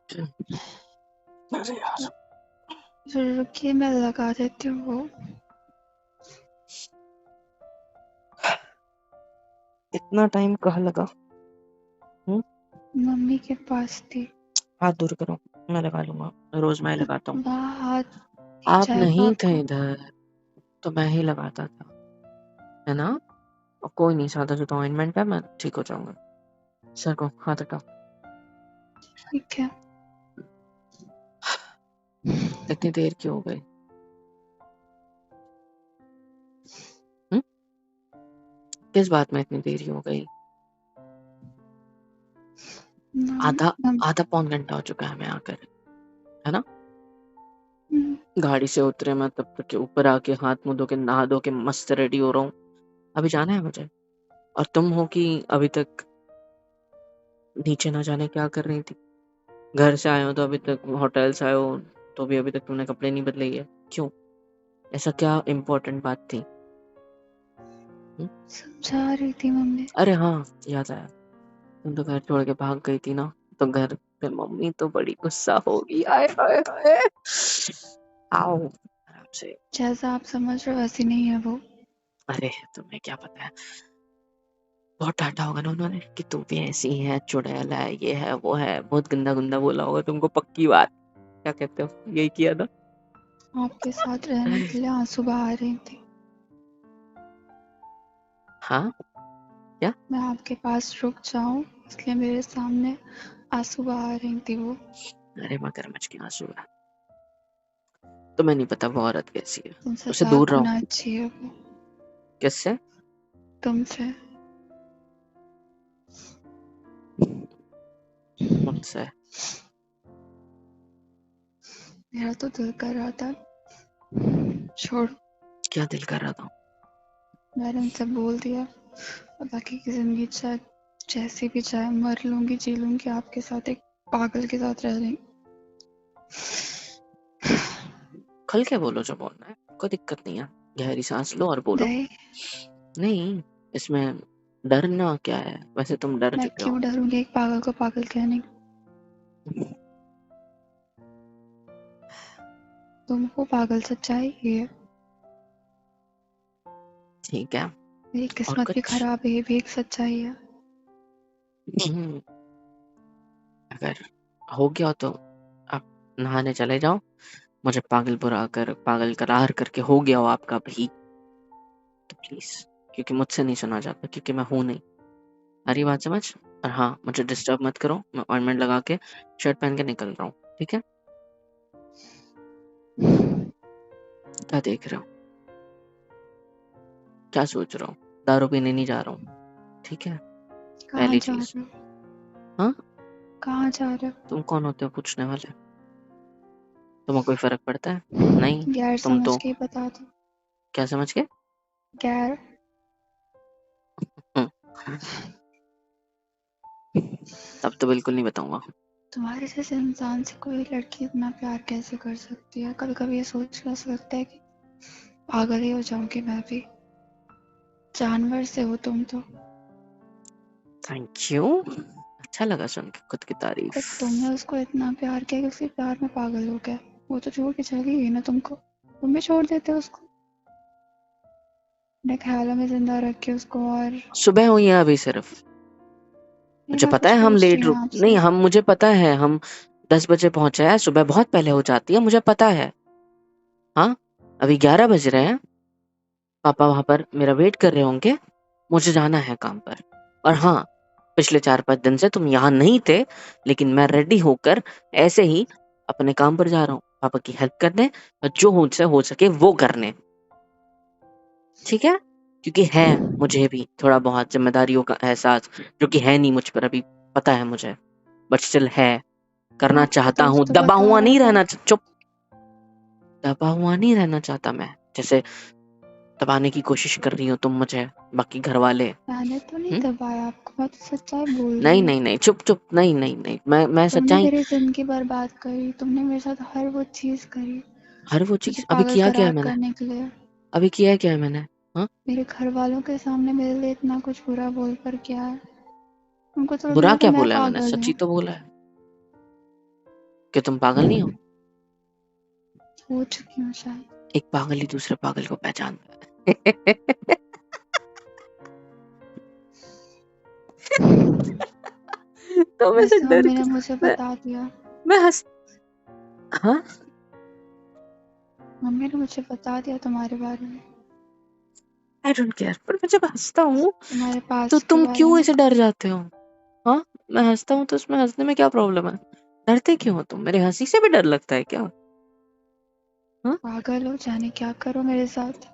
अरे यार फिर रुकिए, मैं लगा देती हूँ वो। इतना टाइम कहाँ लगा? मम्मी के पास थी। हाथ दूर करो, मैं लगा लूंगा, रोज मैं लगाता हूँ। वहाँ हाथ आप जाएगा नहीं थे आपको। इधर तो मैं ही लगाता था, है ना? और कोई नहीं, सादा जो ऑइंटमेंट है, मैं ठीक हो जाऊंगा। सर को हाथ हटाओ। ठीक है। इतनी देर क्यों हो गई? किस बात में इतनी देरी हो गई? आधा आधा पौन घंटा हो चुका है मैं आकर, है ना? गाड़ी से उतरे मैं तब तक के ऊपर आके हाथ मुंह धो के नहा धो के मस्त रेडी हो रहा हूँ। अभी जाना है मुझे, और तुम हो कि अभी तक नीचे ना जाने क्या कर रही थी? घर से आए हो तो अभी तक, होटल से आए हो तो भी अभी तक तुमने कपड़े नहीं बदले है, क्यों? ऐसा क्या इम्पोर्टेंट बात थी? समझा रही थी मम्मी। अरे हाँ, याद आया, तुम तो घर छोड़ के भाग गई थी ना, तो घर पे मम्मी तो बड़ी गुस्सा होगी। आए हाय हाय। आओ आराम से। जैसा आप समझ रहे हो वैसी नहीं है वो। अरे तुम्हें क्या पता है, बहुत डांटा होगा ना उन्होंने कि तू भी ऐसी है, चुड़ैल है, ये है वो है, बहुत गंदा गंदा बोला होगा तुमको, पक्की बात। क्या कहते हो, यही किया ना? आपके साथ रहने के लिए आंसू बहा रही थी। हाँ क्या? मैं आपके पास रुक जाऊं इसलिए मेरे सामने आंसू बहा रही थी वो। अरे मगरमच्छ के आंसू है। तुम्हें नहीं पता वो औरत कैसी है, तुमसे उससे 10 दूर रहो। गुना अच्छी है वो। किससे? तुमसे। मुझसे? मेरा तो दिल कर रहा था छोड़। क्या दिल कर रहा था? मैंने उनसे बोल दिया, और बाकी की जिंदगी चाहे जैसी भी चाहे, मर लूंगी जी लूंगी आपके साथ, एक पागल के साथ रह रही। खुल के बोलो जो बोलना है, कोई दिक्कत नहीं है। गहरी सांस लो और बोलो। नहीं, इसमें डरना क्या है, वैसे तुम डर मैं चुके हो। क्यों डरूंगी एक पागल को पागल कहने। तुम हो पागल, सच्चाई ये है। ठीक है। मेरी और किस्मत भी कुछ? खराब है, ये भी एक सच्चाई है। अगर हो गया हो तो आप नहाने चले जाओ। मुझे पागल बुरा कर, पागल करार करके हो गया हो आपका भी, तो प्लीज, क्योंकि मुझसे नहीं सुना जाता, क्योंकि मैं हूं नहीं। हरी बात समझ? और हाँ, मुझे डिस्टर्ब मत करो, मैं ऑइंटमेंट लगा के शर्ट पहन के निकल रहा हूँ, ठीक है? क्या देख रहे हो, क्या सोच रहा हूँ? दारू पीने नहीं जा रहा हूँ, ठीक है? कहाँ पहली जा चीज। रहे हो? हाँ? कहाँ जा रहे हो? तुम कौन होते हो पूछने वाले? तुम्हें कोई फर्क पड़ता है? नहीं। गैर तुम समझ तो के ही बता दो। क्या समझ के? गैर। तब तो बिल्कुल नहीं बताऊंगा। तुम्हारे जैसे इंसान से कोई लड़की इतना प्यार कैसे कर सकती है? कभी कभी ये सोच कर ऐसा लगता है कि पागल ही हो जाऊंगी मैं भी। जानवर से हो तुम तो। थैंक यू, अच्छा लगा सुन के खुद की और तारीफ। तुमने उसको इतना प्यार किया कि उसके प्यार में पागल हो गया। वो तो छोड़ के चली गई ना तुमको, तुम भी छोड़ देते उसको। अपने ख्यालों में जिंदा रख के उसको। और सुबह हुई है अभी सिर्फ। मुझे मैं पता कुछ है हम पूछ रही लेट हूँ रुक नहीं, आपसे। हम, मुझे पता है हम 10 बजे पहुंचे हैं, सुबह बहुत पहले हो जाती है, मुझे पता है। हाँ, अभी 11 बज रहे हैं, पापा वहां पर मेरा वेट कर रहे होंगे, मुझे जाना है काम पर। और हाँ, पिछले 4-5 दिन से तुम यहाँ नहीं थे, लेकिन मैं रेडी होकर ऐसे ही अपने काम पर जा रहा हूँ, पापा की हेल्प करने, और जो मुझसे हो सके वो करने, ठीक है? क्योंकि है मुझे भी थोड़ा बहुत जिम्मेदारियों का एहसास, जो कि है नहीं मुझ पर अभी, पता है मुझे, बट स्टिल है, करना आपका चाहता हूँ, दोस्त तो दबा बता हुआ रहा नहीं था। रहना, चुप, दबा हुआ नहीं रहना चाहता मैं, जैसे दबाने की कोशिश कर रही हो तुम मुझे, बाकी घर वाले। मैंने तो नहीं दबाया आपको, मैं तो सच्चाई बोल रही नहीं हूँ। नहीं नहीं, चुप चुप, नहीं नहीं नहीं, मैं तुमने सच्चाई। मेरी जिंदगी बर्बाद करी, तुमने मेरे साथ हर वो चीज करी हर वो मुझे चीज अभी पागल किया क्या है करार मैंने? करने के लिए। अभी किया है क्या है मैंने? हाँ? मेरे घर वालों के सामने मेरे लिए इतना कुछ बुरा बोल कर किया है। उनको तो बुरा लगा था क्या मैं बोला है मैंने, पागल सच्ची हूँ। तो बोला है। कि तुम पागल नहीं हो? हो चुकी हूँ शायद। एक पागल ही दूसरे पागल को पहचानता है। तो मैं से वैसे डर मम्मी ने के मुझे मैं बता दिया। मैं हंस हाँ मम्मी ने मुझे बता दिया तुम्हारे बारे में, आई डोंट केयर, पर मैं जब हंसता हूँ तुम्हारे तो पास्ट के तुम बारे क्यों में। ऐसे डर जाते हो? हाँ, मैं हंसता हूँ तो उसमें हंसने में क्या प्रॉब्लम है? डरते क्यों हो तुम? मेरे हंसी से भी डर लगता है क्या? हाँ? पागल हो, जाने क्या करो मेरे साथ।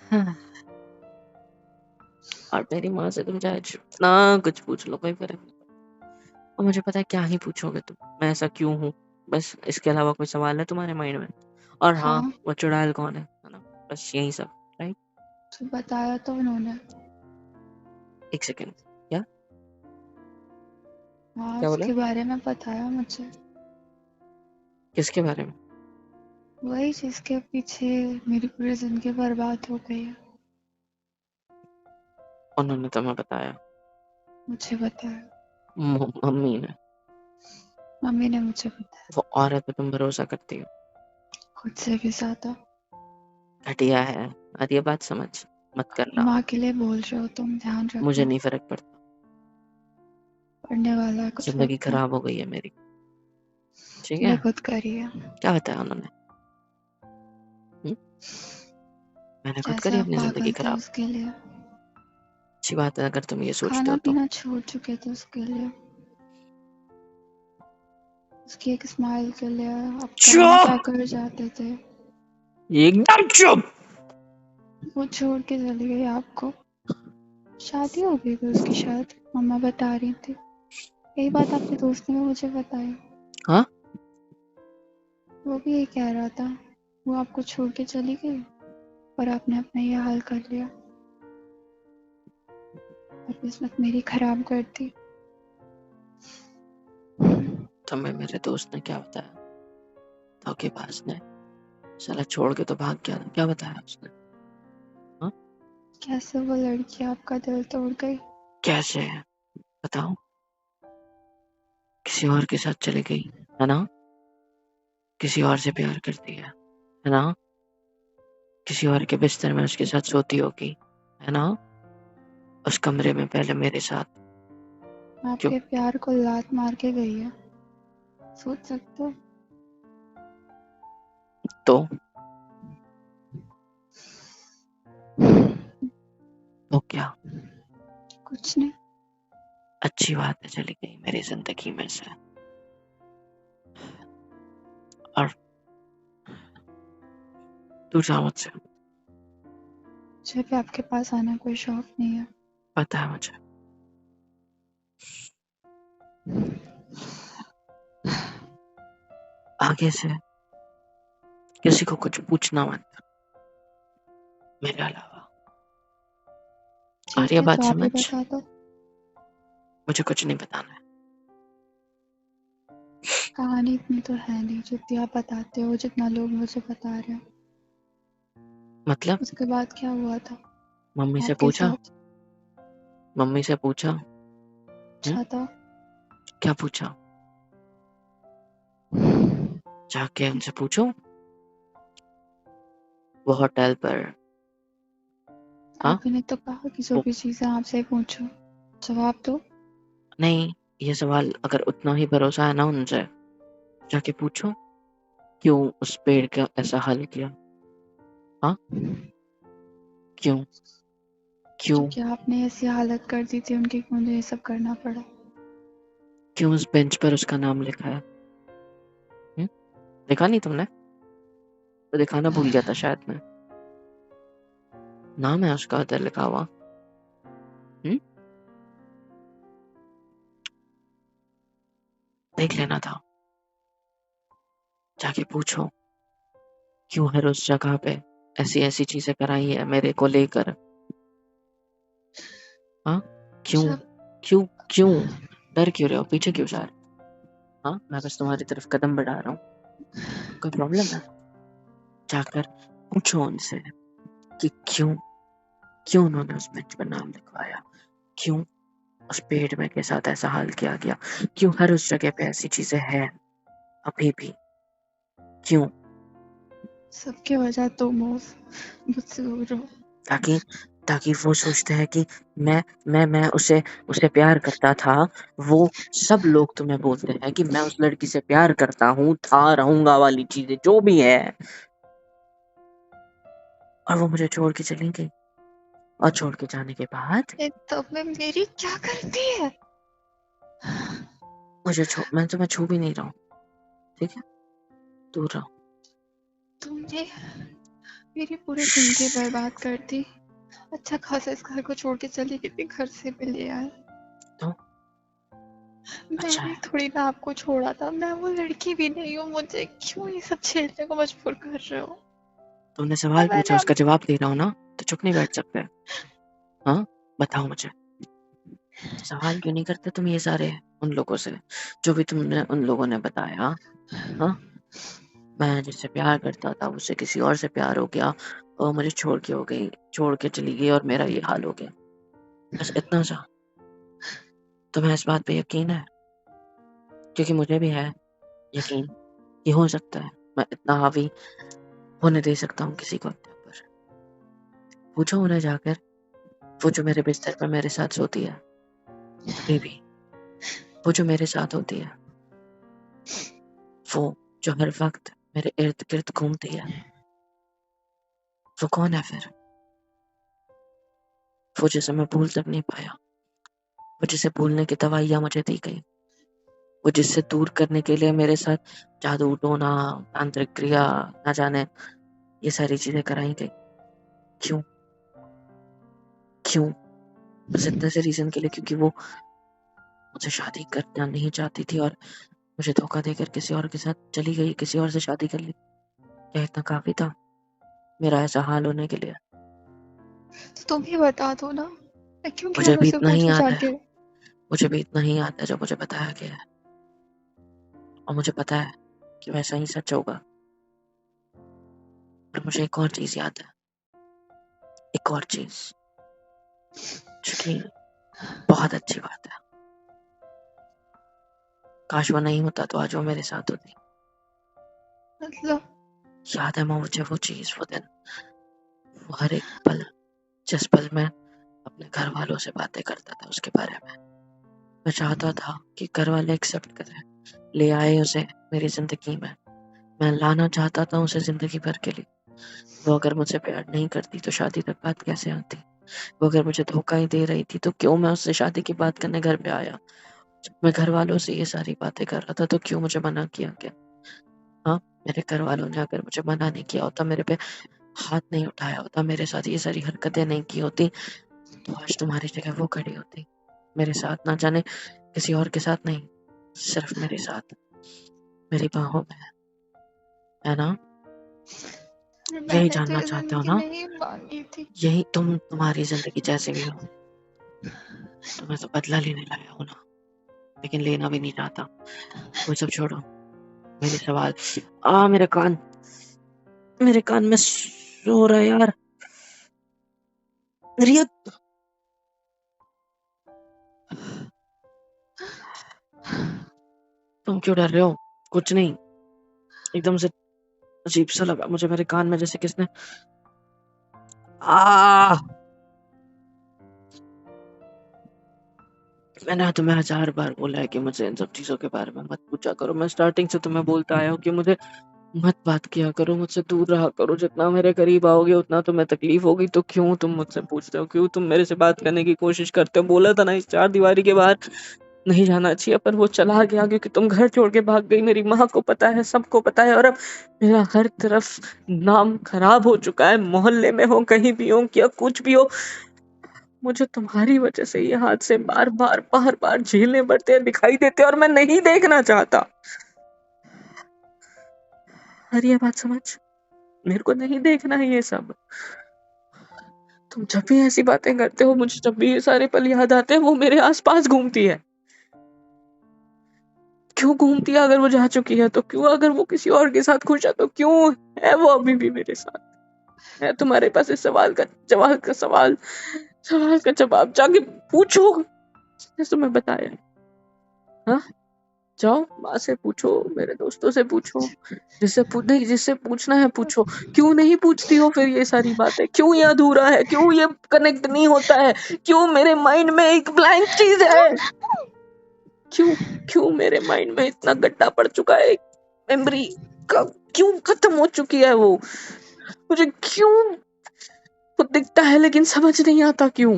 हाँ, और मेरी माँ से तुम चाहे ना कुछ पूछ लो, कोई फर्क नहीं पड़ता। और मुझे पता है क्या ही पूछोगे तुम, मैं ऐसा क्यों हूँ। बस इसके अलावा कोई सवाल है तुम्हारे माइंड में? और हाँ, हाँ, वो चुड़ैल कौन है ना? बस यही सब, राइट? तो बताया तो उन्होंने। एक सेकेंड, क्या हाँ, क्या बोला? उसके बारे में बताया मुझे। किसके बारे में? वही जिसके पीछे मेरी पूरी जिंदगी बर्बाद हो गई है। उन्होंने तुम्हें बताया? मुझे बताया, मम्मी ने? मम्मी ने मुझे बताया। वो औरत पे तुम भरोसा करती हो? खुद से भी ज्यादा। घटिया है, और ये बात समझ मत करना। माँ के लिए बोल रहे हो तुम, ध्यान मुझे रखना। नहीं फर्क पड़ता, पढ़ने वाला है कुछ जिंदगी वक्त में। खराब हो गई है मेरी, ठीक है? तूने खुद करी है। क्या बताया उन्होंने? हुँ? मैंने खुद करी जैसा आप अपनी जिंदगी पागल थे खराब? उसके लिए, अच्छी बात है अगर तुम ये सोचते खाना हो तो। पीना छोड़ चुके थे उसके लिए, उसकी एक स्माइल के लिए आप कहना क्या चुप! कर जाते थे। एकदम चुप! वो छोड़ के चली गई आपको। शादी हो गई थी उसकी शायद, मम्मा बता रही थी। यही बात आपके दोस्त ने भी मुझे बताई। हाँ? वो भी यही कह रहा था, वो आपको छोड़ के चली गई और आपने अपना ये हाल कर लिया और किस्मत मेरी खराब कर दी। तुम्हें मेरे दोस्त ने क्या बताया? धोखेबाज ने, साला छोड़ के तो भाग गया था, क्या बताया उसने? हाँ? कैसे वो लड़की आपका दिल तोड़ गई। कैसे? बताओ। किसी और के साथ चली गई, है ना? किसी और से प्यार करती है ना? किसी और के बिस्तर में उसके साथ सोती होगी, है ना? उस कमरे में पहले मेरे साथ। क्यों? आपके प्यार को लात मार के गई है, सोच सकते हो। तो क्या? कुछ नहीं। अच्छी बात है, चली गई मेरी जिंदगी में से। और तू जा मुझसे, मुझे भी आपके पास आना कोई शौक नहीं है। पता है मुझे। आगे से किसी को कुछ पूछना मत मेरे अलावा। और ठीक ये है, बात तो आप ही समझ, बता दो। मुझे कुछ नहीं बताना है। कहानी इतनी तो है नहीं जितनी आप बताते हो, जितना लोग मुझे बता रहे हैं। मतलब उसके बाद क्या हुआ था मम्मी से आपके पूछा? साथ। मम्मी से पूछा? अच्छा था। क्या पूछा? जाके उनसे पूछो, वो होटल पर। हाँ? आप ही ने तो कहा कि जो वो भी चीजें आपसे पूछो जवाब दो। नहीं, ये सवाल अगर उतना ही भरोसा है ना उनसे, जाके पूछो क्यों उस पेड़ का ऐसा हाल किया। हाँ? क्यों? क्यों? क्योंकि आपने ऐसी हालत कर दी थी उनकी कि मुझे ये सब करना पड़ा। क्यों उस बेंच पर उसका नाम लिखा है? देखा नहीं तुमने? तो दिखाना भूल गया था शायद मैं। नाम है उसका उधर लिखा हुआ। देख लेना था। जाके पूछो क्यों हर उस जगह पे ऐसी ऐसी चीजें कराई है मेरे को लेकर। हाँ? क्यों? जब क्यों? क्यों डर क्यों रहे हो? पीछे क्यों जा रहे हो? हाँ, मैं बस तुम्हारी तरफ कदम बढ़ा रहा हूँ, कोई प्रॉब्लम है? जाकर पूछो उनसे कि क्यों, क्यों उन्होंने उस बेंच पर नाम लिखवाया, क्यों? उस पेड़ में के साथ ऐसा हाल किया गया? क्यों हर उस जगह पे ऐसी चीजें हैं अभी भी? क्यों? सबकी वजह तुम हो, मुझसे दूर हो। ताकि ताकि वो सोचते हैं कि मैं उसे उसे प्यार करता था। वो सब लोग तुम्हें बोलते हैं कि मैं उस लड़की से प्यार करता हूँ, था रहूंगा वाली चीजें जो भी है, और वो मुझे छोड़ के चली गई। और छोड़ के जाने के बाद तब में मेरी क्या करती है? मैं तुम्हें छू भी नहीं रहा हूँ, ठीक है? दूर रहो। तुमने मेरी पूरी जिंदगी बर्बाद कर दी। अच्छा खासा इस घर को छोड़ के चली गई थी, घर से भी ले आए। तो अच्छा मैंने है। थोड़ी ना आपको छोड़ा था, मैं वो लड़की भी नहीं हूँ, मुझे क्यों ये सब झेलने को मजबूर कर रहे हो? तुमने और सवाल पूछा, मैंने उसका जवाब दे रहा हूँ ना, तो चुप नहीं बैठ सकते? हाँ, बताओ मुझे, सवाल क्यों नहीं करते तुम ये सारे उन लोगों से, जो भी तुमने उन लोगों ने बताया? हाँ, मैं जिससे प्यार करता था उससे किसी और से प्यार हो गया, और मुझे छोड़ के हो गई, छोड़ के चली गई, और मेरा ये हाल हो गया। बस इतना सा? तुम्हें इस बात पे यकीन है? क्योंकि मुझे भी है यकीन कि हो सकता है मैं इतना हावी होने दे सकता हूँ किसी को अपने ऊपर। पूछो उन्हें जाकर, वो जो मेरे बिस्तर पर मेरे साथ सोती है अभी भी, वो जो मेरे साथ होती है, वो जो हर वक्त मेरे इर्द गिर्द घूमती है, वो कौन है फिर? वो जिसे मैं भूल तक नहीं पाया, वो जिसे भूलने की दवाइयाँ मुझे दी गई, वो जिससे दूर करने के लिए मेरे साथ जादू टोना, तांत्रिक क्रिया, ना जाने ये सारी चीजें कराई गई। क्यों? क्यों? बस इतने से रीजन के लिए, क्योंकि वो मुझसे शादी करना नहीं चाहती थी और मुझे धोखा देकर किसी और के साथ चली गई, किसी और से शादी कर ली। क्या इतना काफी था मेरा ऐसा हाल होने के लिए? तो तुम ही बता दो ना, मैं क्यों मुझे गहरों भी से इतना ही पूछूं याद है, जाके? मुझे भी इतना ही याद है जो मुझे बताया गया है, और मुझे पता है कि वैसा ही सच होगा। पर मुझे एक और चीज याद है, एक और चीज, जो कि बहुत अच्छी बात है। काश वो नहीं होता तो आज वो मेरे साथ होती। मतलब याद है मुझे वो चीज, वो दिन, वो हर एक पल, जिस पल मैं अपने घर वालों से बातें करता था उसके बारे में। मैं चाहता था कि घर वाले एक्सेप्ट करें, ले आए उसे मेरी जिंदगी में। मैं लाना चाहता था उसे जिंदगी भर के लिए। वो अगर मुझसे प्यार नहीं करती तो शादी तक बात कैसे आती? वो अगर मुझे धोखा ही दे रही थी तो क्यों मैं उससे शादी की बात करने घर पे आया? जब मैं घर वालों से ये सारी बातें कर रहा था तो क्यों मुझे मना किया गया? हाँ, मेरे घर वालों ने अगर मुझे मना नहीं किया होता, मेरे पे हाथ नहीं उठाया होता, मेरे साथ ये सारी हरकतें नहीं की होती, तो आज तुम्हारी जगह वो खड़ी होती मेरे साथ, ना जाने किसी और के साथ नहीं, सिर्फ मेरे साथ, मेरी बाहों में, है ना? यही मैंने तो जानना ये चाहते हो जिंदगी ना? नहीं मांगी थी। यही तुम्हारी जिंदगी जैसे भी हो, तुम्हें तो बदला लेने लाया हो ना, लेकिन लेना भी नहीं चाहता। वो सब छोड़ो, मेरे सवाल। मेरे कान में सो रहा है यार। रिया, तुम क्यों डर रहे हो? कुछ नहीं, एकदम से अजीब सा लगा मुझे मेरे कान में, जैसे किसने आ मैंने तुम्हें 1000 बार बोला है कि मुझे इन सब चीजों के बारे में मत पूछा करो। मैं स्टार्टिंग से तुम्हें बोलता आया हूँ कि मुझे मत बात किया करो, मुझसे दूर रहा करो। जितना मेरे करीब आओगे उतना तुम्हें तकलीफ होगी, तो क्यों तुम मुझसे पूछते हो? क्यों तुम मेरे से बात करने की कोशिश करते हो? बोला था ना इस 4 दीवारी के बाहर नहीं जाना चाहिए, पर वो चला गया क्योंकि तुम घर छोड़ के भाग गई। मेरी माँ को पता है, सबको पता है, और अब मेरा हर तरफ नाम खराब हो चुका है। मोहल्ले में हो, कहीं भी हो, क्या कुछ भी हो, मुझे तुम्हारी वजह से ये हादसे बार बार झेलने पड़ते हैं, दिखाई देते हैं, और मैं नहीं देखना चाहता। अरे ये बात समझ, मेरे को नहीं देखना है ये सब। तुम जब भी ऐसी बातें करते हो, मुझे जब भी ये सारे पल याद आते हैं, वो मेरे आसपास घूमती है। क्यों घूमती है? अगर वो जा चुकी है तो क्यों? अगर वो किसी और के साथ खुश है तो क्यों है वो अभी भी मेरे साथ? है तुम्हारे पास इस सवाल का जवाब जाके पूछो। जैसे मैं बताया। हाँ, जाओ माँ से पूछो, मेरे दोस्तों से पूछो, जिससे पूछना है पूछो। क्यों नहीं पूछती हो फिर ये सारी बातें? क्यों ये अधूरा है? क्यों ये कनेक्ट नहीं होता है? क्यों मेरे माइंड में एक ब्लैंक चीज है? क्यों मेरे माइंड में इतना गड्ढा पड़ चुका है? मेमोरी का क्यों खत्म हो चुकी है वो? मुझे क्यों खुद दिखता है लेकिन समझ नहीं आता क्यों?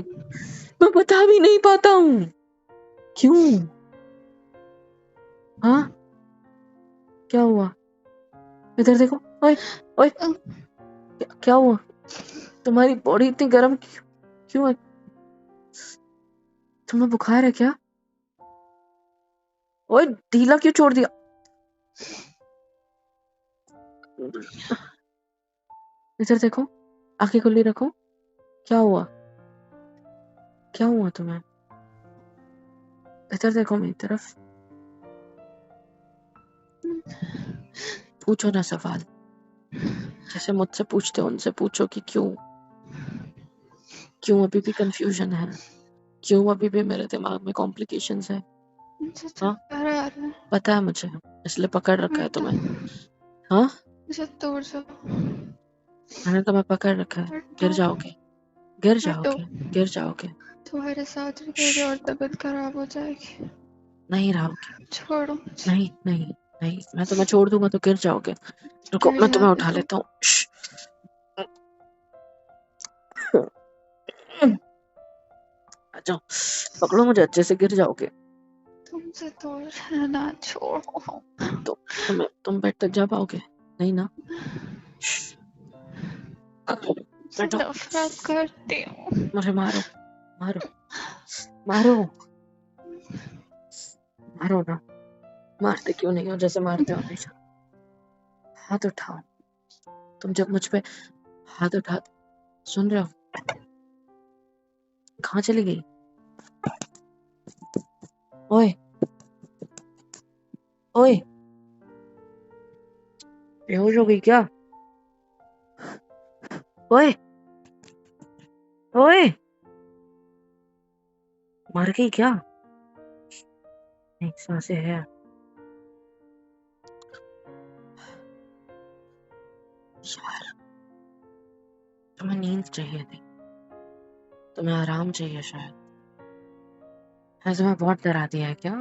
मैं बता भी नहीं पाता हूँ क्यों। हाँ, क्या हुआ? इधर देखो। ओए ओए, क्या हुआ? तुम्हारी बॉडी इतनी गर्म क्यों है? तुम्हें बुखार है क्या? ओए, ढीला क्यों छोड़ दिया? इधर देखो, आंखें खुली रखो। क्या हुआ? क्या हुआ तुम्हें? इधर देखो मेरी तरफ। पूछो ना सवाल, जैसे मुझसे पूछते हो उनसे पूछो कि क्यों अभी भी कंफ्यूजन है, क्यों अभी भी मेरे दिमाग में कॉम्प्लिकेशंस है। मुझे हाँ, चक्कर आ रहा है। पता है मुझे, इसलिए पकड़ रखा है तुम्हें। हाँ, मुझे तोड़ जाओ। मैंने तुम्हें पकड़ रखा है। गिर हटो जाओगे, गिर हटो। जाओगे, गिर जाओगे। तुम्हारे साथ भी मेरी और तबीयत खराब हो जाएगी। नहीं रहोगे। छोड़ो मुझे। नहीं नहीं नहीं, मैं तुम्हें छोड़ दूंगा तो गिर जाओगे। रुको, गिर मैं तुम्हें जाते उठा तो लेता हूँ। आ जाओ, पकड़ो मुझे अच्छे से, गिर जाओगे। तुमसे दूर रहना छोड़ो। तो तुम बेड तक जा पाओगे? नहीं ना? मुझे बैठो, नफरत करती हूँ। मुझे मारो, मारो, मारो, मारो ना। मारते क्यों नहीं हो जैसे मारते हो हमेशा? हाथ उठाओ। तुम जब मुझ पे हाथ उठा, सुन रहे हो? कहाँ चली गई? ओए ओए, बेहोश हो गई क्या? ओए ओए, मर गई क्या? नहीं, सांसें है। यार, तुम्हें नींद चाहिए थी, तुम्हें आराम चाहिए शायद। है तुम्हें बहुत डरा दिया है क्या?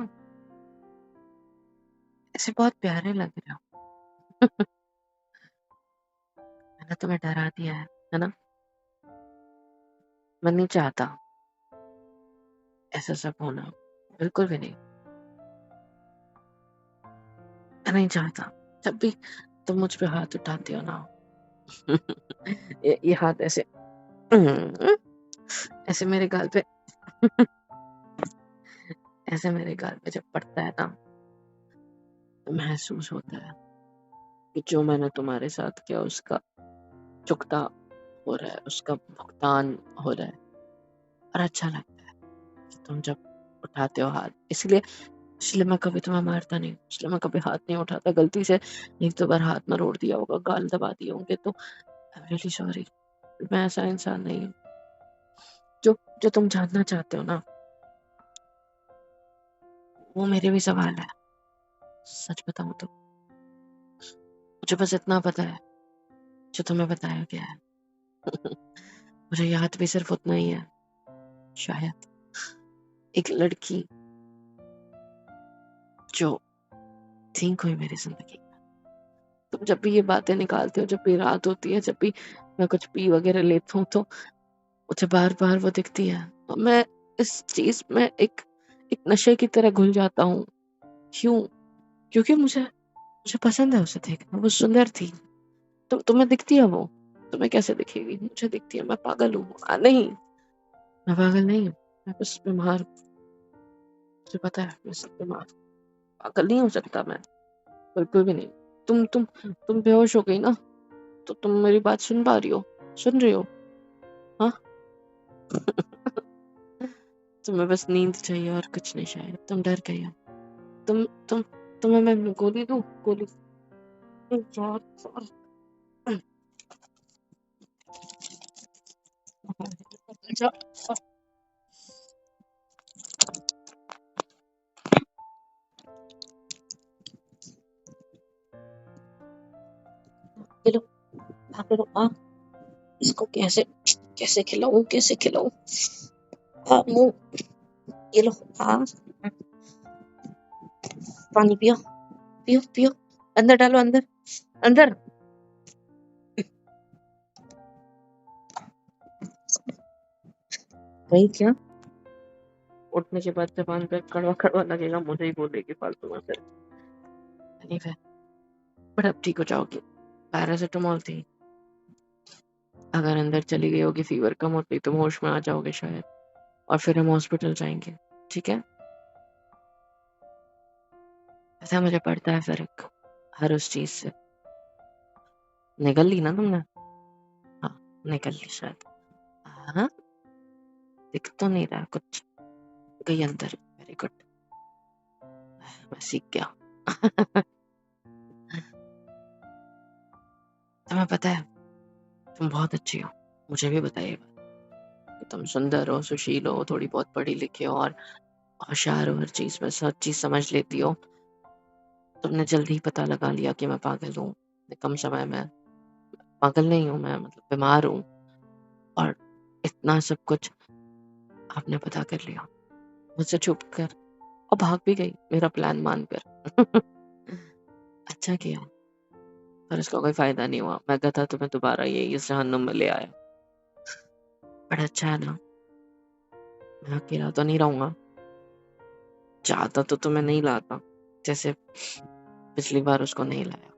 ऐसे बहुत प्यारे लग रहे हो। मैंने तुम्हें डरा दिया है ना? मैं नहीं चाहता ऐसा सब होना, बिल्कुल भी नहीं। मैं नहीं चाहता। जब भी तुम मुझ पे हाथ उठाती हो ना, ये हाथ ऐसे ऐसे मेरे गाल पे ऐसे मेरे गाल पे जब पड़ता है ना, तो महसूस होता है कि जो मैंने तुम्हारे साथ किया उसका चुकता हो रहा है, उसका भुगतान हो रहा है। और अच्छा लगता है कि तुम जब उठाते हो हाथ। इसलिए मैं कभी तुम्हें मारता नहीं, इसलिए मैं कभी हाथ नहीं उठाता। गलती से एक दो बार हाथ में रोड़ दिया होगा, गाल दबा दिए होंगे, तो आई एम रियली सॉरी। मैं ऐसा इंसान नहीं हूँ। जो तुम जानना चाहते हो ना, वो मेरे भी सवाल है। सच बताऊं तो मुझे बस इतना पता है जो तुम्हें बताया गया है। मुझे याद भी सिर्फ उतना ही है, शायद। एक लड़की जो थी कोई मेरी जिंदगी। तुम जब भी ये बातें निकालते हो, जब भी रात होती है, जब भी मैं कुछ पी वगैरह लेता हूँ, तो मुझे बार बार वो दिखती है। और मैं इस चीज में एक नशे की तरह घुल जाता हूँ। क्यों? क्योंकि मुझे पसंद है उसे देखना। वो सुंदर थी। तुम्हें दिखती है वो? तुम्हें कैसे दिखेगी? मुझे दिखती है। मैं पागल हूँ? नहीं, मैं पागल नहीं हूँ। मैं बस बीमार हूँ। मुझे पता है, मैं सब बीमार हूँ। पागल नहीं हो सकता मैं, बिल्कुल भी नहीं। तुम बेहोश हो गई ना, तो तुम मेरी बात सुन पा रही हो? सुन रही हो? हाँ। तुम्हें बस नींद चाहिए और कुछ नहीं। शायद तुम डर गई हो। तुम तुम्हें मैं गोली दूं? गोली? यार, अच्छा, आगे तो आ, इसको कैसे कैसे खिलाऊं, कैसे खिलाऊं? मुंह, ये लो। आ, पानी पियो, पियो पियो, अंदर डालो, अंदर अंदर। वही क्या, उठने के बाद जबान पे कड़वा कड़वा लगेगा, मुझे ही बोलेगी फालतू में फिर। नहीं फिर, बट अब ठीक हो जाओगी। पैरासिटामोल थी, अगर अंदर चली गई होगी, फीवर कम होती तो होश में आ जाओगे शायद, और फिर हम हॉस्पिटल जाएंगे, ठीक है? ऐसा मुझे पड़ता है फर्क हर उस चीज से। निकल ली ना तुमने? हाँ, निकल ली शायद। हाँ, दिख तो नहीं रहा कुछ, गई अंदर, वेरी गुड, मैं सीख गया। तुम्हें पता है, तुम बहुत अच्छी हो, मुझे भी बताइए कि तुम सुंदर हो, सुशील हो, थोड़ी बहुत पढ़ी लिखी हो और होशियार हो, हर चीज में सब चीज समझ लेती हो। तुमने जल्दी ही पता लगा लिया कि मैं पागल हूँ, कम समय में। पागल नहीं हूँ मैं, मतलब बीमार हूँ, और इतना सब कुछ आपने पता कर लिया मुझसे छुप कर, और भाग भी गई मेरा प्लान मानकर। अच्छा किया, पर इसका कोई फायदा नहीं हुआ। मैं गधा तुम्हें दोबारा ये इस जहन्नुम में ले आया। बड़ा अच्छा है ना, मैं अकेला तो नहीं रहूंगा। चाहता तो तुम्हें नहीं लाता, जैसे पिछली बार उसको नहीं लाया,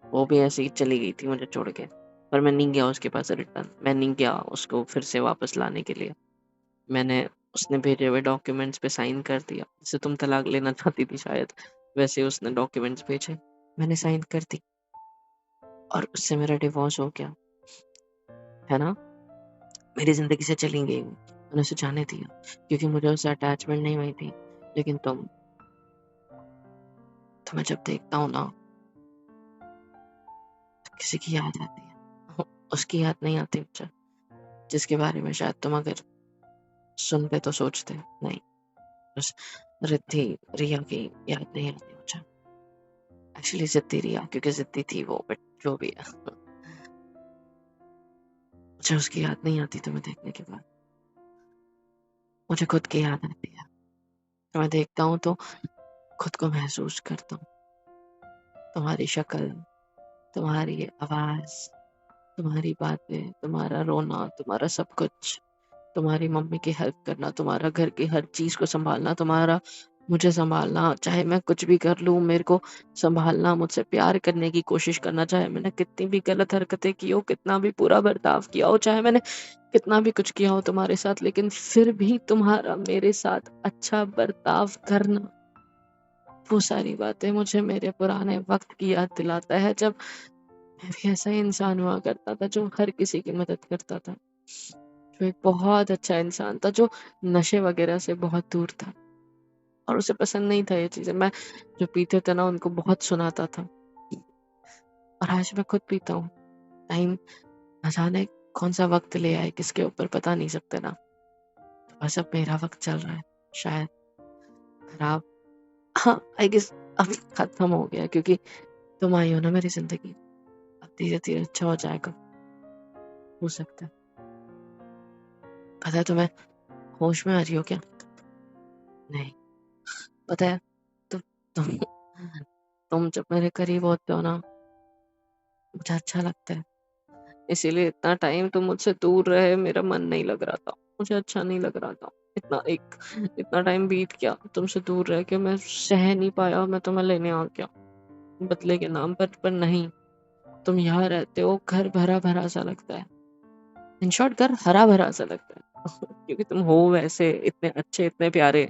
वो भी ऐसे ही चली गई थी मुझे छोड़ के, पर मैं नहीं गया उसके पास रिटर्न, मैं नहीं गया उसको फिर से वापस लाने के लिए। मैंने उसने भेजे हुए डॉक्यूमेंट्स पे साइन कर दिया, जैसे तुम तलाक लेना चाहती थी शायद, वैसे उसने डॉक्यूमेंट्स भेजे, मैंने साइन कर दी, और उससे मेरा डिवोर्स हो गया, है ना? मेरी जिंदगी से चली गई वो, मैंने उसे जाने दिया, क्योंकि मुझे उससे अटैचमेंट नहीं हुई थी। लेकिन तुम्हें जब देखता हूँ ना, तो किसी की याद आती है। उसकी याद नहीं आती मुझे, जिसके बारे में शायद तुम अगर सुनते तो सोचते। नहीं, बस रिद्धि, रिया की याद नहीं आती मुझे। एक्चुअली जिद्दी रिया, क्योंकि जिद्दी थी वो, बट जो भी है, मुझे उसकी याद नहीं आती तुम्हें देखने के बाद, मुझे खुद की याद आती है। तुम्हें देखता हूँ तो खुद को महसूस करता हूँ, तुम्हारी शक्ल, तुम्हारी आवाज, तुम्हारी बातें, तुम्हारा रोना, तुम्हारा सब कुछ, तुम्हारी मम्मी की हेल्प करना, तुम्हारा घर की हर चीज को संभालना, तुम्हारा मुझे संभालना, चाहे मैं कुछ भी कर लूं मेरे को संभालना, मुझसे प्यार करने की कोशिश करना, चाहे मैंने कितनी भी गलत हरकतें की हो, कितना भी बुरा बर्ताव किया हो, चाहे मैंने कितना भी कुछ किया हो तुम्हारे साथ, लेकिन फिर भी तुम्हारा मेरे साथ अच्छा बर्ताव करना, वो सारी बातें मुझे मेरे पुराने वक्त की याद दिलाता है, जब मैं भी ऐसा ही इंसान हुआ करता था जो हर किसी की मदद करता था, जो एक बहुत अच्छा इंसान था, जो नशे वगैरह से बहुत दूर था, और उसे पसंद नहीं था ये चीजें। मैं जो पीते थे ना उनको बहुत सुनाता था, और आज मैं खुद पीता हूँ। टाइम न जाने कौन सा वक्त ले आए किसके ऊपर, पता नहीं सकते ना। तो बस अब मेरा वक्त चल रहा है, शायद खराब, हाँ आई गेस अब खत्म हो गया, क्योंकि तुम आई हो ना मेरी जिंदगी। अब धीरे धीरे अच्छा हो जाएगा, हो सकता है। पता है तुम्हें, होश में आ रही हो क्या? नहीं, पता है, तुम तुम जब मेरे करीब होते हो ना, मुझे अच्छा लगता है। इसीलिए इतना टाइम तुम मुझसे दूर रहे, मेरा मन नहीं लग रहा था, मुझे अच्छा नहीं लग रहा था। इतना टाइम बीत गया तुमसे दूर रह के, मैं सह नहीं पाया, मैं तुम्हें लेने आ गया बदले के नाम पर नहीं, तुम यहाँ रहते हो, घर भरा भरा सा लगता है। इन शॉर्ट, घर हरा भरा सा लगता है। क्योंकि तुम हो वैसे इतने अच्छे, इतने प्यारे,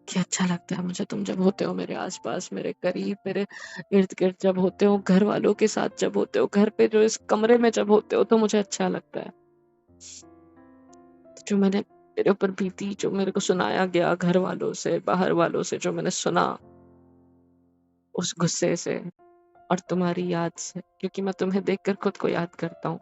कि अच्छा लगता है मुझे तुम जब होते हो मेरे आसपास, मेरे करीब, मेरे इर्द गिर्द जब होते हो, घर वालों के साथ जब होते हो, घर पे जो इस कमरे में जब होते हो, तो मुझे अच्छा लगता है। जो मैंने तेरे ऊपर बीती, जो मेरे को सुनाया गया घर वालों से, बाहर वालों से, जो मैंने सुना, उस गुस्से से और तुम्हारी याद से, क्योंकि मैं तुम्हें देखकर खुद को याद करता हूँ।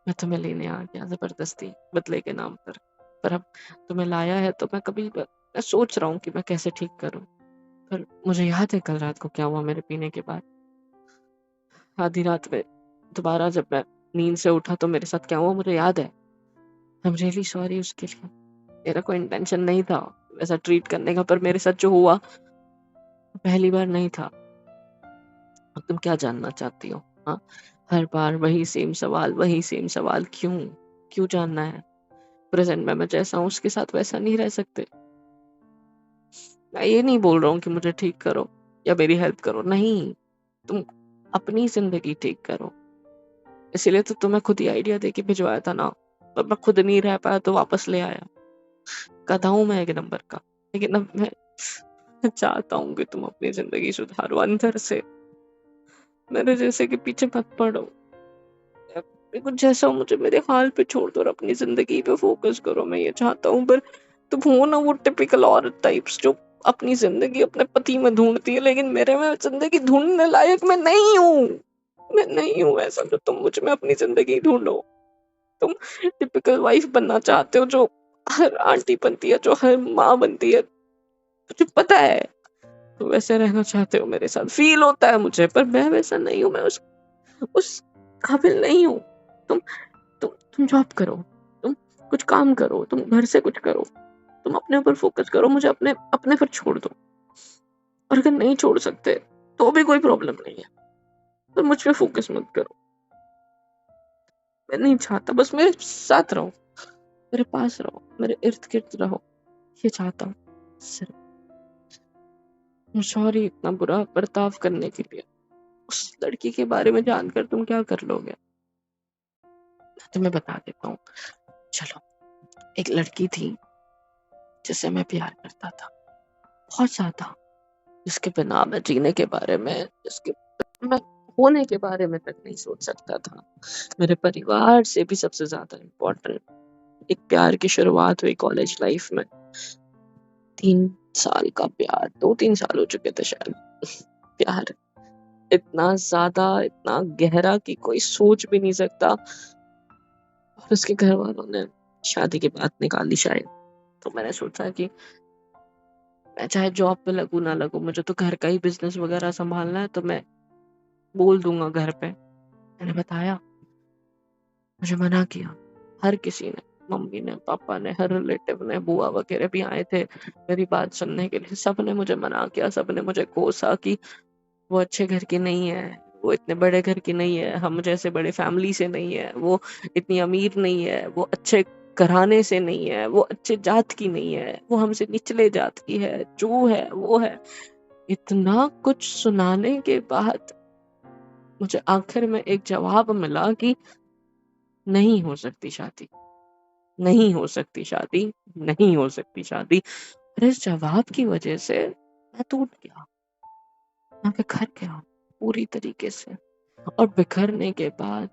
मैं तुम्हें लेने आ गया जबरदस्ती बदले के नाम पर अब तुम्हें लाया है तो मैं सोच रहा हूँ कि मैं कैसे ठीक करूँ। पर मुझे याद है कल रात को क्या हुआ मेरे पीने के बाद, आधी रात में दोबारा जब मैं नींद से उठा तो मेरे साथ क्या हुआ मुझे याद है। आई एम रियली सॉरी उसके लिए। मेरा कोई इंटेंशन नहीं था वैसा ट्रीट करने का, पर मेरे साथ जो हुआ पहली बार नहीं था। अब तुम क्या जानना चाहती हो? हाँ, हर बार वही सेम सवाल, क्यों जानना है? प्रेजेंट में मैं जैसा हूँ उसके साथ वैसा नहीं रह सकते। मैं ये नहीं बोल रहा हूँ कि मुझे ठीक करो या मेरी हेल्प करो, नहीं, तुम अपनी जिंदगी ठीक करो। इसीलिए तो तुम्हें खुद ही आइडिया दे के भिजवाया था ना, पर मैं खुद नहीं रह पाया तो वापस ले आया। गधा हूँ मैं एक नंबर का, लेकिन अब मैं चाहता हूँ कि तुम अपनी जिंदगी सुधारो अंदर से, मेरे जैसे के पीछे मत पड़ो। कुछ जैसा हो मुझे मेरे हाल पे छोड़ दो और अपनी जिंदगी पे फोकस करो, मैं ये चाहता हूँ। पर तुम हो ना वो टिपिकल औरत टाइप्स जो अपनी जिंदगी अपने पति में ढूंढती है, लेकिन मेरे में जिंदगी ढूंढने लायक मैं नहीं हूँ ऐसा जो तुम मुझ में अपनी जिंदगी ढूंढो। तुम टिपिकल वाइफ बनना चाहते हो जो हर आंटी बनती है, जो हर माँ बनती है, तुझे पता है। तुम वैसे रहना चाहते हो मेरे साथ, फील होता है मुझे, पर मैं वैसा नहीं हूँ, मैं उस काबिल नहीं हूँ। तुम तुम जॉब करो, तुम कुछ काम करो, तुम घर से कुछ करो, तुम अपने ऊपर फोकस करो, मुझे अपने पर छोड़ दो। और अगर नहीं छोड़ सकते तो भी कोई प्रॉब्लम नहीं है, पर मुझ पे फोकस मत करो। मैं नहीं चाहता, बस मेरे साथ रहो, मेरे पास रहो, मेरे इर्द गिर्द रहो, ये चाहता हूँ सिर्फ। सॉरी इतना बुरा बर्ताव करने के लिए। उस लड़की के बारे में जानकर तुम क्या कर लोगे? तुम्हें बता देता हूँ। चलो, एक लड़की थी जिससे मैं प्यार करता था बहुत ज्यादा, जिसके बिना मैं जीने के बारे में, जिसके मैं होने के बारे में तक नहीं सोच सकता था। मेरे परिवार से भी सबसे ज्यादा इम्पोर्टेंट एक प्यार की शुरुआत हुई कॉलेज लाइफ में। 3 साल का प्यार, 2-3 साल हो चुके थे शायद। प्यार इतना ज्यादा, इतना गहरा कि कोई सोच भी नहीं सकता। और उसके घर वालों ने शादी की बात निकाली शायद, तो मैंने सोचा कि मैं चाहे जॉब पे लगूं ना लगूं, मुझे तो घर का ही बिजनेस वगैरह संभालना है, तो मैं बोल दूंगा घर पे। मैंने बताया, मुझे मना किया हर किसी ने, मम्मी ने, पापा ने, हर रिलेटिव ने, बुआ वगैरह भी आए थे मेरी बात सुनने के लिए। सबने मुझे मना किया, सबने मुझे कोसा कि वो अच्छे घर की नहीं है, वो इतने बड़े घर की नहीं है, हम जैसे बड़े फैमिली से नहीं है, वो इतनी अमीर नहीं है, वो अच्छे घराने से नहीं है, वो अच्छे जात की नहीं है, वो हमसे निचले जात की है, जो है वो है। इतना कुछ सुनाने के बाद मुझे आखिर में एक जवाब मिला कि नहीं हो सकती शादी, नहीं हो सकती शादी, नहीं हो सकती शादी। और इस जवाब की वजह से मैं टूट गया, मैं बिखर गया पूरी तरीके से। और बिखरने के बाद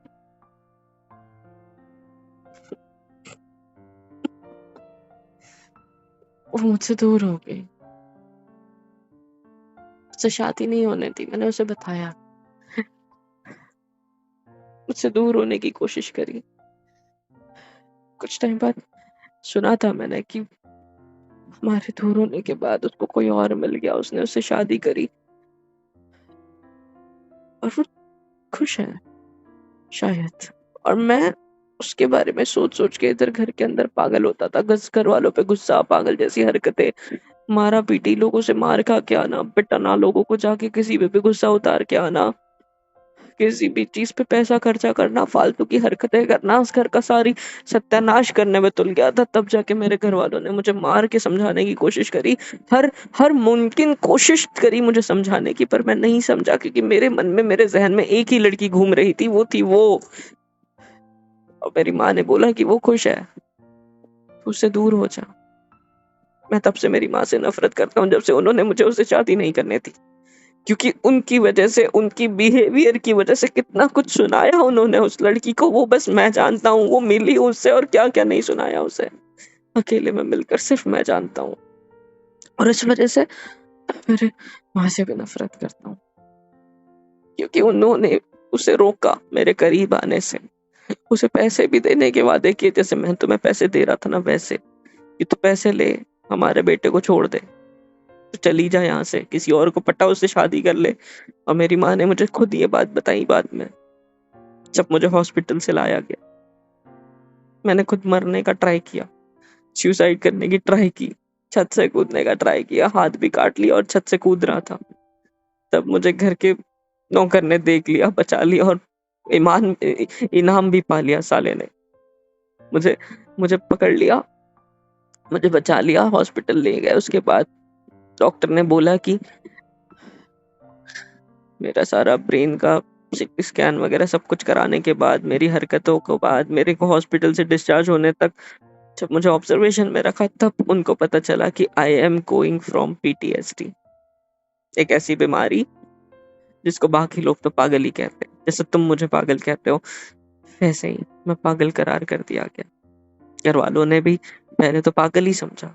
वो मुझसे दूर हो गई, उससे शादी नहीं होने दी। मैंने उसे बताया, मुझसे दूर होने की कोशिश करी। कुछ टाइम बाद सुना था मैंने कि हमारे दूर होने के बाद उसको कोई और मिल गया, उसने उससे शादी करी और वो खुश है शायद। और मैं उसके बारे में सोच सोच के इधर घर के अंदर पागल होता था, घर वालों पे गुस्सा, पागल जैसी हरकतें, मारा पीटी, लोगों से मार खा के आना, पिटाना, लोगों को जाके किसी पे भी गुस्सा उतार के आना, किसी भी चीज पे पैसा खर्चा करना, फालतू की हरकतें करना, उस घर का सारी सत्यानाश करने में तुल गया था। तब जाके मेरे घर वालों ने मुझे मार के समझाने की कोशिश करी, हर हर मुमकिन कोशिश करी मुझे समझाने की, पर मैं नहीं समझा, क्योंकि मेरे मन में, मेरे जहन में एक ही लड़की घूम रही थी, वो थी वो। और मेरी माँ ने बोला कि वो खुश है, तू उससे दूर हो जा। मैं तब से मेरी माँ से नफरत करता हूँ, जब से उन्होंने मुझे उससे शादी नहीं करने दी, क्योंकि उनकी वजह से, उनकी बिहेवियर की वजह से कितना कुछ सुनाया उन्होंने उस लड़की को, वो बस मैं जानता हूँ। वो मिली उससे और क्या क्या नहीं सुनाया उसे, अकेले में मिलकर सिर्फ मैं जानता हूँ। और इस वजह से मेरे माँ से भी नफरत करता हूँ, क्योंकि उन्होंने उसे रोका मेरे करीब आने से, उसे पैसे भी देने के वादे किए, जैसे मैं तुम्हें पैसे दे रहा था ना वैसे, कि तू पैसे ले, हमारे बेटे को छोड़ दे, तो चली जा यहाँ से, किसी और को पटा, उससे शादी कर ले। और मेरी माँ ने मुझे खुद ये बात बताई बाद में जब मुझे हॉस्पिटल से लाया गया, मैंने खुद मरने का ट्राई किया, सुसाइड करने की ट्राई की, छत से कूदने का ट्राई किया, हाथ भी काट लिया और छत से कूद रहा था। तब मुझे घर के नौकर ने देख लिया, बचा लिया और इनाम भी पा लिया साले ने। मुझे मुझे पकड़ लिया, मुझे बचा लिया, हॉस्पिटल ले गए। उसके बाद डॉक्टर ने बोला कि मेरा सारा ब्रेन का सीटी स्कैन वगैरह सब कुछ कराने के बाद, मेरी हरकतों के बाद, मेरे को हॉस्पिटल से डिस्चार्ज होने तक, जब मुझे ऑब्जर्वेशन में रखा, तब उनको पता चला कि I am going from PTSD, एक ऐसी बीमारी जिसको बाकी लोग तो पागल ही कहते हैं। जैसे तुम मुझे पागल कहते हो, वैसे ही मैं पागल करार कर दिया गया। घर वालों ने भी पहले तो पागल ही समझा,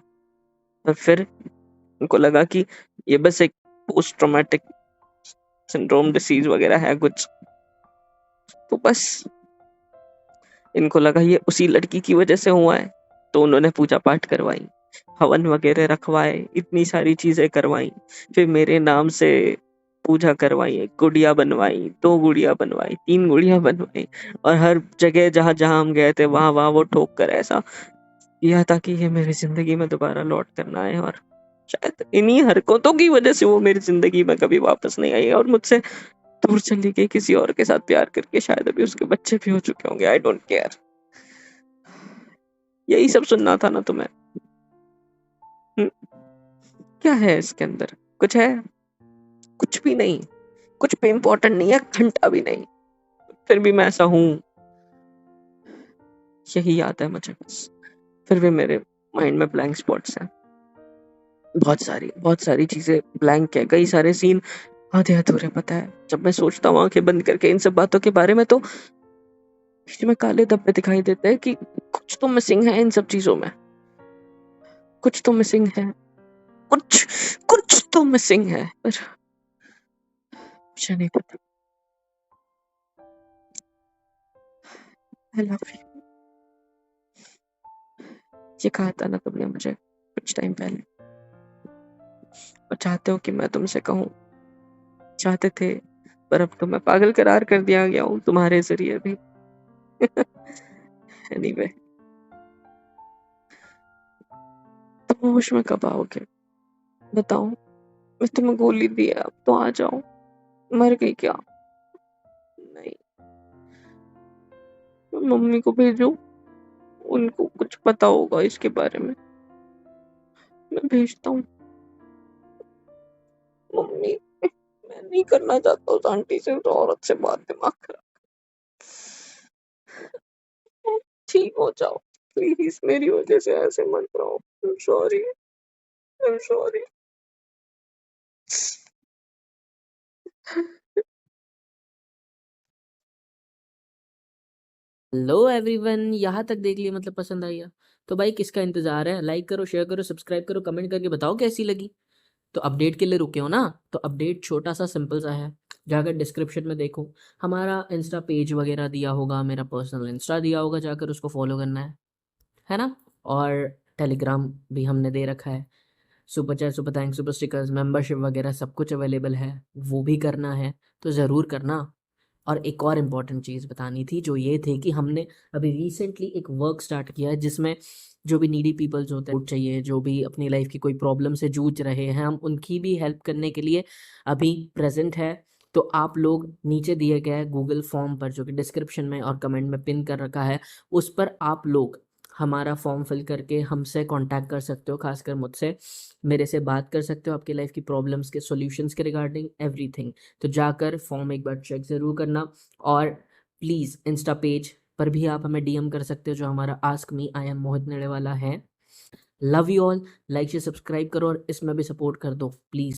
और फिर उनको लगा कि ये बस एक पोस्ट ट्रॉमेटिक सिंड्रोम डिसीज वगैरह है कुछ, तो बस इनको लगा ये उसी लड़की की वजह से हुआ है। तो उन्होंने पूजा पाठ करवाई, हवन वगैरह रखवाए, इतनी सारी चीजें करवाई, फिर मेरे नाम से पूजा करवाई, एक गुड़िया बनवाई, 2 गुड़िया बनवाई, 3 गुड़िया बनवाई, और हर जगह जहां जहां हम गए थे वहां वहां वो ठोक कर ऐसा किया ताकि ये मेरी जिंदगी में दोबारा लौट कर ना आए। और शायद इन्हीं हरकतों की वजह से वो मेरी जिंदगी में कभी वापस नहीं आई और मुझसे दूर चली गई, किसी और के साथ प्यार करके। शायद अभी उसके बच्चे भी हो चुके होंगे, आई डोंट केयर। यही सब सुनना था ना तुम्हें? क्या है इसके अंदर? कुछ है? कुछ भी नहीं, कुछ भी इम्पोर्टेंट नहीं है, घंटा भी नहीं। फिर भी मैं ऐसा हूं, यही याद है मुझे बस। फिर भी मेरे माइंड में ब्लैंक स्पॉट्स हैं, बहुत सारी चीजें ब्लैंक है, कई सारे सीन आधे अधूरे। पता है, जब मैं सोचता हूँ आंखें बंद करके इन सब बातों के बारे में, तो बीच में काले धब्बे दिखाई देते हैं कि कुछ तो मिसिंग है इन सब चीजों में, कुछ तो मिसिंग है, कुछ तो मिसिंग है, पर मुझे नहीं पता। आई लव यू, ये कहा था ना तुमने मुझे कुछ टाइम पहले, और चाहते हो कि मैं तुमसे कहूँ, चाहते थे, पर अब तो मैं पागल करार कर दिया गया हूँ तुम्हारे जरिए भी। एनीवे, तुम होश में कब आओगे बताओ? मैं तुम्हें गोली दी है, अब तो आ जाओ। मर गई क्या? नहीं, मम्मी को भेजो, उनको कुछ पता होगा इसके बारे में। मैं भेजता हूँ। मम्मी, मैं नहीं करना चाहता उस आंटी से, उस औरत से बात, दिमाग खराब। ठीक हो जाओ प्लीज, मेरी वजह से ऐसे मत रहो। Sorry, sorry. हेलो एवरीवन, यहाँ तक देख लिया मतलब पसंद आई है तो भाई किसका इंतजार है? लाइक करो, शेयर करो, सब्सक्राइब करो, कमेंट करके बताओ कैसी लगी। तो अपडेट के लिए रुके हो ना, तो अपडेट छोटा सा सिंपल सा है, जाकर डिस्क्रिप्शन में देखो, हमारा इंस्टा पेज वगैरह दिया होगा, मेरा पर्सनल इंस्टा दिया होगा, जाकर उसको फॉलो करना है ना। और टेलीग्राम भी हमने दे रखा है, super chat, super thanks, super stickers, membership वगैरह सब कुछ अवेलेबल है, वो भी करना है तो ज़रूर करना। और एक और इम्पॉर्टेंट चीज़ बतानी थी, जो ये थी कि हमने अभी रिसेंटली एक वर्क स्टार्ट किया है, जिसमें जो भी नीडी पीपल्स होते हैं, चाहिए, जो भी अपनी लाइफ की कोई प्रॉब्लम से जूझ रहे हैं, हम उनकी भी हेल्प करने के लिए अभी प्रेजेंट है। तो आप लोग नीचे दिए गए गूगल फॉर्म पर, जो कि डिस्क्रिप्शन में और कमेंट में पिन कर रखा है, उस पर आप लोग हमारा फॉर्म फिल करके हमसे कांटेक्ट कर सकते हो, खासकर मुझसे, मेरे से बात कर सकते हो आपकी लाइफ की प्रॉब्लम्स के सॉल्यूशंस के रिगार्डिंग एवरीथिंग। तो जाकर फॉर्म एक बार चेक ज़रूर करना। और प्लीज़ इंस्टा पेज पर भी आप हमें DM कर सकते हो, जो हमारा आस्क मी आई एम मोहित नेड़े वाला है। लव यू ऑल, लाइक से सब्सक्राइब करो और इसमें भी सपोर्ट कर दो प्लीज़।